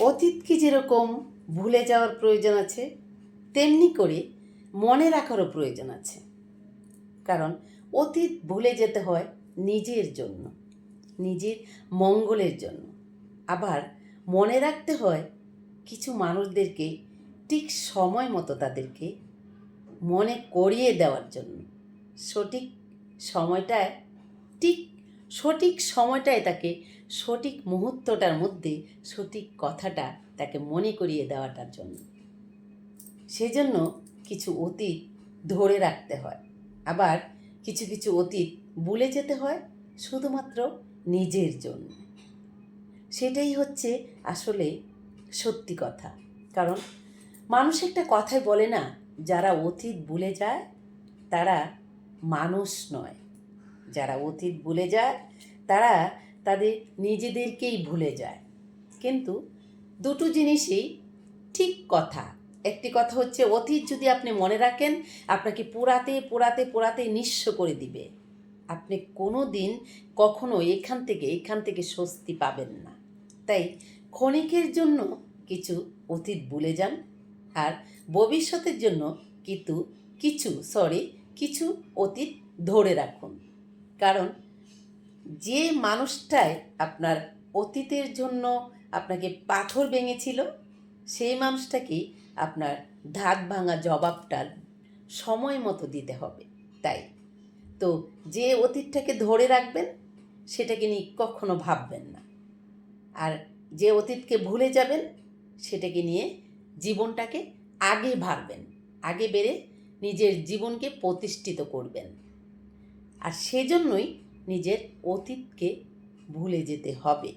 অতীতকে যেরকম ভুলে যাওয়ার প্রয়োজন আছে, তেমনি করে মনে রাখারও প্রয়োজন আছে। কারণ অতীত ভুলে যেতে হয় নিজের জন্য, নিজের মঙ্গলের জন্য। আবার মনে রাখতে হয় কিছু মানুষদেরকে ঠিক সময় মতো তাদেরকে মনে করিয়ে দেওয়ার জন্য। সঠিক সময়টায় সঠিক সময়টায় তাকে সঠিক মুহূর্তটার মধ্যে সঠিক কথাটা তাকে মনে করিয়ে দেওয়াটার জন্য। সেজন্য কিছু অতীত ধরে রাখতে হয়, আবার কিছু কিছু অতীত ভুলে যেতে হয় শুধুমাত্র নিজের জন্য। সেটাই হচ্ছে আসলে সত্যি কথা। কারণ মানুষ একটা কথাই বলে না, যারা অতীত ভুলে যায় তারা মানুষ নয়। যারা অতীত ভুলে যায় তারা তাদের নিজেদেরকেই ভুলে যায়। কিন্তু দুটো জিনিসই ঠিক কথা। একটি কথা হচ্ছে, অতীত যদি আপনি মনে রাখেন আপনাকে পোড়াতে পোড়াতে পোড়াতে নিঃস্ব করে দিবে। আপনি কোনো দিন কখনো এখান থেকে স্বস্তি পাবেন না। তাই ক্ষণিকের জন্য অতীত ভুলে যান, আর ভবিষ্যতের জন্য কিছু অতীত ধরে রাখুন। কারণ যে মানুষটাই আপনার অতীতের জন্য আপনাকে পাথর ভেঙেছিল, সেই মানুষটাকেই আপনার ধাক ভাঙা জবাবটা সময় মতো দিতে হবে। তাই তো যে অতীতটাকে ধরে রাখবেন সেটাকে নিয়ে কখনো ভাববেন না, আর যে অতীতকে ভুলে যাবেন সেটাকে নিয়ে জীবনটাকে আগে ভাববেন, আগে বেড়ে নিজের জীবনকে প্রতিষ্ঠিত করবেন। আর সেজন্যই নিজের অতীতকে ভুলে যেতে হবে,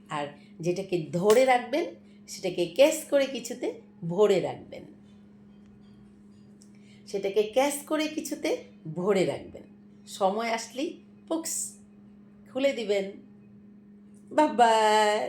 আর যেটাকে ধরে রাখবেন সেটাকে ক্যাশ করে কিছুতে ভরে রাখবেন, সময় আসলেই পুক্স খুলে দিবেন। Bye bye.